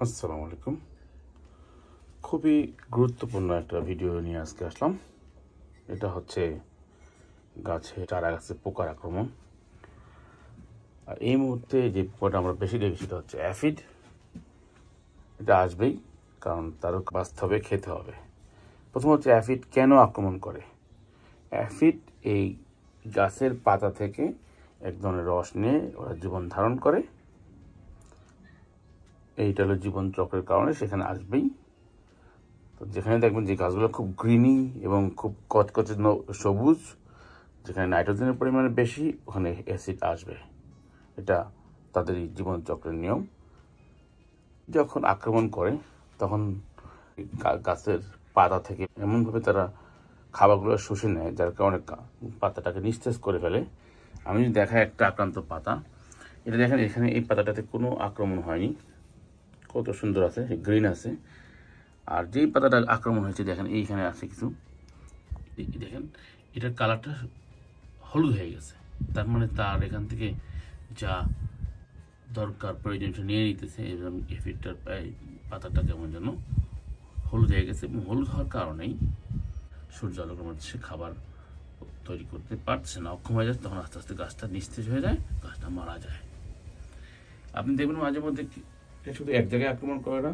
আসসালামু আলাইকুম। খুবই গুরুত্বপূর্ণ একটা ভিডিও নিয়ে আজকে আসলাম। এটা হচ্ছে চারা গাছে পোকার আক্রমণ। আর এই মুহূর্তে যে পোকাটা আমরা বেশি দেখি সেটা হচ্ছে অ্যাফিড। এটা আসবেই, কারণ তারও বাঁচতে হবে, খেতে হবে। প্রথম হচ্ছে অ্যাফিড কেন আক্রমণ করে। অ্যাফিড এই গাছের পাতা থেকে এক ধরনের রস নিয়ে ওরা জীবন ধারণ করে। এইটা হলো জীবন চক্রের কারণে সেখানে আসবেই। তো যেখানে দেখবেন যে গাছগুলো খুব গ্রিনি এবং খুব কচকচে সবুজ, যেখানে নাইট্রোজেনের পরিমাণ বেশি, ওখানে অ্যাসিড আসবে। এটা তাদের জীবন চক্রের নিয়ম। যখন আক্রমণ করে তখন গাছের পাতা থেকে এমনভাবে তারা খাবারগুলো শুষে নেয়, যার কারণে পাতাটাকে নিস্তেজ করে ফেলে। আমি যদি দেখাই একটা আক্রান্ত পাতা, এটা দেখেন, এখানে এই পাতাটাতে কোনো আক্রমণ হয়নি, কত সুন্দর আছে, গ্রিন আছে। আর যেই পাতাটা আক্রমণ হয়েছে দেখেন এইখানে আছে কিছু, দেখেন এটার কালারটা হলুদ হয়ে গেছে। তার মানে তার এখান থেকে যা দরকার প্রয়োজন নিয়ে নিতেছে, এবং এফিডটার পাতাটা কেমন যেন হলুদ হয়ে গেছে। এবং হলুদ হওয়ার কারণেই সূর্য আলোকের মধ্যে সে খাবার তৈরি করতে পারছে না, অক্ষম হয়ে যাচ্ছে। তখন আস্তে আস্তে গাছটা নিস্তেজ হয়ে যায়, গাছটা মারা যায়। আপনি দেখবেন মাঝে মধ্যে শুধু এক জায়গায় আক্রমণ করে না,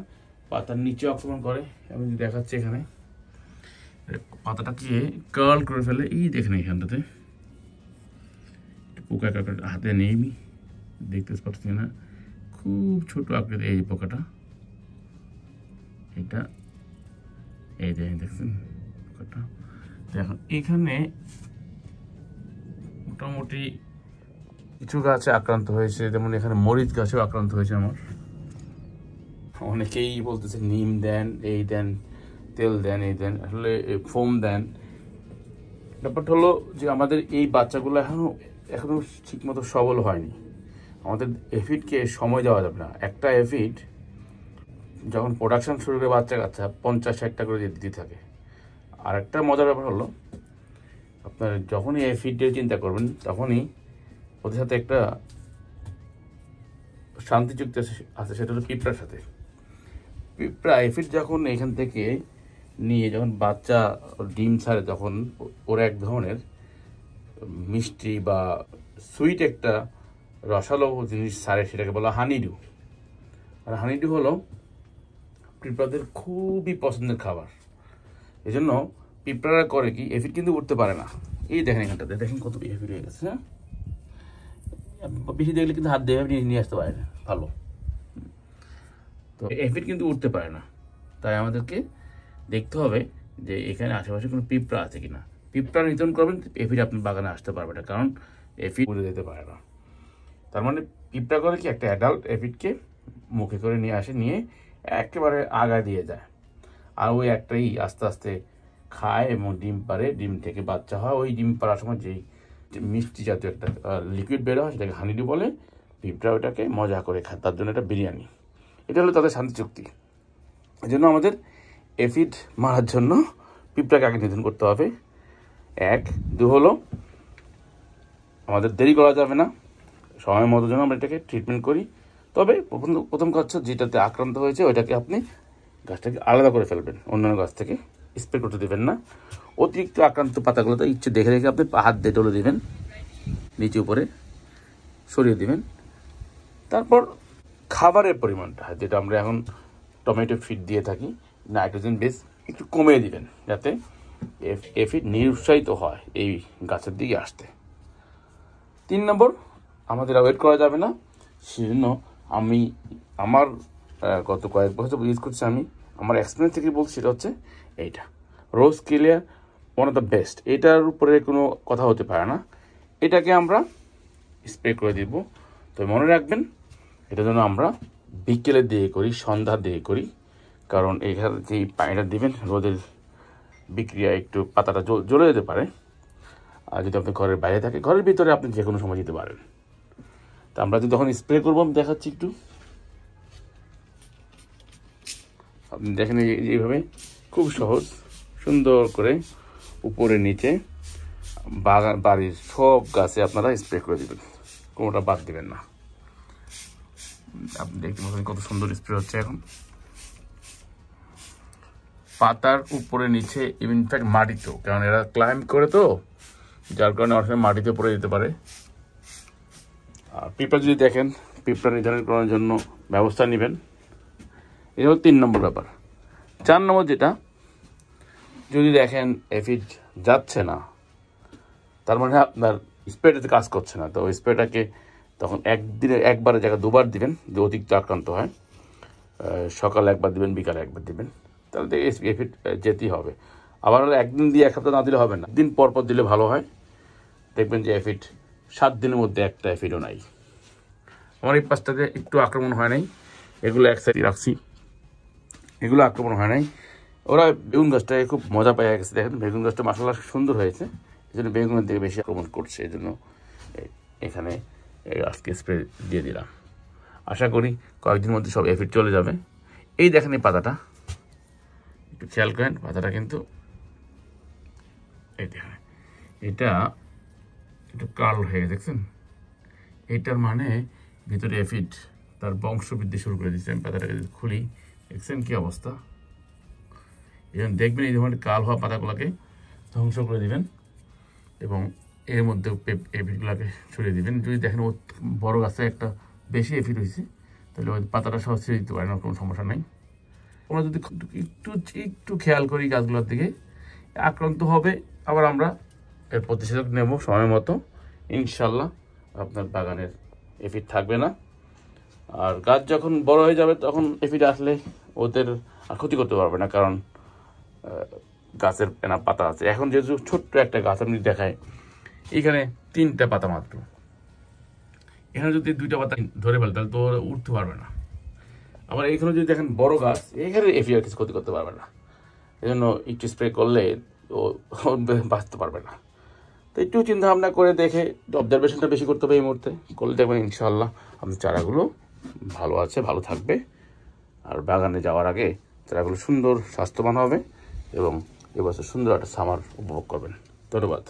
পাতার নিচে আক্রমণ করে। আমি দেখাচ্ছি, এখানে পাতাটাকে কার্ল করে ফেলে। এই দেখেন এখানটাতে পোকা হাতে নেই, দেখতে পাচ্ছি না, খুব ছোট আকৃতি এই পোকাটা। এটা এই দেখছেন পোকাটা। দেখুন এখানে মোটামুটি কিছু গাছে আক্রান্ত হয়েছে, যেমন এখানে মরিচ গাছেও আক্রান্ত হয়েছে আমার। অনেকেই বলতেছে নিম দেন, এই দেন, তেল দেন, এই দেন, আসলে ফোম দেন। ব্যাপারটা হলো যে আমাদের এই বাচ্চাগুলো এখনো ঠিকমতো সবল হয়নি। আমাদের এফিডকে সময় দেওয়া যাবে না। একটা এফিড যখন প্রোডাকশন শুরু করে বাচ্চা 50-60টা করে দিতে থাকে। আর একটা মজার ব্যাপার হলো, আপনার যখনই এফিডের চিন্তা করবেন তখনই ওদের সাথে একটা শান্তি চুক্তি আছে, সেটা হলো পিঁপড়ার সাথে। পিঁপড়া এফিড যখন এখান থেকে নিয়ে যখন বাচ্চা ডিম ছাড়ে, তখন ওরা এক ধরনের মিষ্টি বা সুইট একটা রসালো জিনিস ছাড়ে, সেটাকে বলা হানিডু। আর হানিডু হলো পিঁপড়াদের খুবই পছন্দের খাবার। এই জন্য পিঁপড়ারা করে কি, এফিড কিন্তু উঠতে পারে না। এই দেখেন এখানটাতে, দেখেন কত এফিড হয়ে গেছে। হ্যাঁ, বেশি দেখলে কিন্তু হাত দিয়ে নিয়ে আসতে পারে না, ভালো। তো এফিড কিন্তু উঠতে পারে না, তাই আমাদেরকে দেখতে হবে যে এখানে আশেপাশে কোনো পিঁপড়া আছে কিনা। পিঁপড়া নিধন করবেন, এফিড আপনার বাগানে আসতে পারবে না, কারণ এফিড উড়ে যেতে পারে না। তার মানে পিঁপড়া করে কি, একটা অ্যাডাল্ট এফিডকে মুখে করে নিয়ে আসে, নিয়ে একেবারে আগায় দিয়ে যায়। আর ওই একটাই আস্তে আস্তে খায় এবং ডিম পারে, ডিম থেকে বাচ্চা হয়। ওই ডিম পাড়ার সময় যেই মিষ্টি জাতীয় একটা লিকুইড বের হয়, সেটাকে হানিডু বলে। পিঁপড়া ওটাকে মজা করে খায়, তার জন্য এটা বিরিয়ানি। এটা হলো তাদের শান্তি চুক্তি। এই জন্য আমাদের এফিড মারার জন্য পিঁপড়াকে আগে নিধন করতে হবে। 1, 2 হলো আমাদের দেরি করা যাবে না, সময় মতো যেন আমরা এটাকে ট্রিটমেন্ট করি। তবে প্রথম কাজ যেটাতে আক্রান্ত হয়েছে ওইটাকে আপনি গাছটাকে আলাদা করে ফেলবেন, অন্যান্য গাছ থেকে স্প্রে করতে দেবেন না। অতিরিক্ত আক্রান্ত পাতাগুলোতে ইচ্ছে দেখে রেখে আপনি হাত দিয়ে তুলে দেবেন, নিচে উপরে সরিয়ে দেবেন। তারপর খাবারের পরিমাণটা, যেটা আমরা এখন টমেটো ফিড দিয়ে থাকি, নাইট্রোজেন বেস একটু কমিয়ে দিবেন, যাতে এফিড নিরুৎসাহিত হয় এই গাছের দিকে আসতে। 3 নম্বর, আমাদের ওয়েট করা যাবে না। সেজন্য আমি আমার গত কয়েক বছর ইউজ করছি, আমি আমার এক্সপিরিয়েন্স থেকে বলছি, সেটা হচ্ছে এইটা rose clear, one of the best. এটার উপরে কোনো কথা হতে পারে না। এটাকে আমরা স্প্রে করে দিব। তো মনে রাখবেন, এটা যেন আমরা বিকেলের দিকে করি, সন্ধ্যার দিকে করি, কারণ এইখানে যেই পানিটা দিবেন, রোদের বিক্রিয়া একটু পাতাটা জ্বলে যেতে পারে। আর যদি আপনি ঘরের বাইরে থাকে, ঘরের ভিতরে আপনি যে কোনো সময় দিতে পারেন। তা আমরা যদি তখন স্প্রে করবো, আমি দেখাচ্ছি একটু, আপনি দেখেন এইভাবে খুব সহজ, সুন্দর করে উপরে নিচে বাড়ির সব গাছে আপনারা স্প্রে করে দেবেন, কোনোটা বাদ দিবেন না। আপনি দেখতে পাচ্ছেন কত সুন্দর স্প্রে হচ্ছে এখন পাতার উপরে নিচে, ইনফ্যাক্ট মাটিতেও, কারণ এরা ক্লাইম্ব করে তো, যার কারণে অনেক সময় মাটিতে পড়ে যেতে পারে। আর পিঁপড়া যদি দেখেন, পিঁপড়া নির্ধারণ করার জন্য ব্যবস্থা নেবেন। এটা হলো 3 নম্বর ব্যাপার। 4 নম্বর যেটা, যদি দেখেন এফিড যাচ্ছে না, তার মানে আপনার স্প্রেটাতে কাজ করছে না, তো ওই স্প্রেটাকে তখন একদিনে একবারের জায়গায় 2বার দিবেন, যদি অতিরিক্ত আক্রান্ত হয়। সকালে 1বার দিবেন, বিকালে 1বার দিবেন, তাহলে এফিড যেতেই হবে। আবার একদিন দিয়ে 1 সপ্তাহ না দিলে হবে না, দিন পর পর দিলে ভালো হয়। দেখবেন যে এফিড 7 দিনের মধ্যে একটা এফিডও নাই। আমার এই পাশটাতে একটু আক্রমণ হয় নাই, এগুলো এক সাইডে রাখছি, এগুলো আক্রমণ হয় নাই। ওরা বেগুন গাছটাকে খুব মজা পাইয়া গেছে। দেখেন বেগুন গাছটা মাশাআল্লাহ সুন্দর হয়েছে, এই জন্য বেগুনের দিকে বেশি আক্রমণ করছে, এই জন্য এখানে আজকে স্প্রে দিয়ে দিলাম। আশা করি কয়েকদিনের মধ্যে সব এফিড চলে যাবে। এই দেখেন এই পাতাটা, একটু খেয়াল করেন পাতাটা কিন্তু এই দেখেন, এটা একটু কার্ল হয়ে গেছে, দেখছেন? এইটার মানে ভিতরে এফিড তার বংশ বৃদ্ধি শুরু করে দিচ্ছে। আমি পাতাটাকে খুলি, দেখছেন কি অবস্থা? এখন দেখবেন এই ধরনের কাল হওয়া পাতাগুলোকে ধ্বংস করে দিবেন এবং এর মধ্যে এফিডগুলোকে ছড়িয়ে দিবেন। যদি দেখেন ও বড় গাছে একটা বেশি এফিড হয়েছে, তাহলে ওই পাতাটা সহ ছেড়ে দিতে পারেন, কোনো সমস্যা নেই। আমরা যদি একটু খেয়াল করি গাছগুলোর দিকে, আক্রান্ত হবে, আবার আমরা এর প্রতিষেধক নেব সময় মতো, ইনশাল্লাহ আপনার বাগানের এফিড থাকবে না। আর গাছ যখন বড় হয়ে যাবে তখন এফিড আসলে ওদের আর ক্ষতি করতে পারবে না, কারণ গাছের এনা পাতা আছে। এখন যেহেতু ছোট্ট একটা গাছ আপনি দেখায়, এখানে 3টা পাতা মাত্র, এখানে যদি 2টা পাতা ধরে ফেলে তাহলে তো উঠতে পারবে না। আবার এখানে যদি দেখেন বড় গাছ, এখানে এফিড কিছু ক্ষতি করতে পারবে না, এই জন্য একটু স্প্রে করলে ও বাঁচতে পারবে না। তো একটু চিন্তা ভাবনা করে দেখে অবজারভেশনটা বেশি করতে হবে এই মুহূর্তে, করলে দেখবেন ইনশাল্লাহ আপনার চারাগুলো ভালো আছে, ভালো থাকবে। আর বাগানে যাওয়ার আগে চারাগুলো সুন্দর স্বাস্থ্যবান হবে এবং এবছর সুন্দর একটা সামার উপভোগ করবেন। ধন্যবাদ।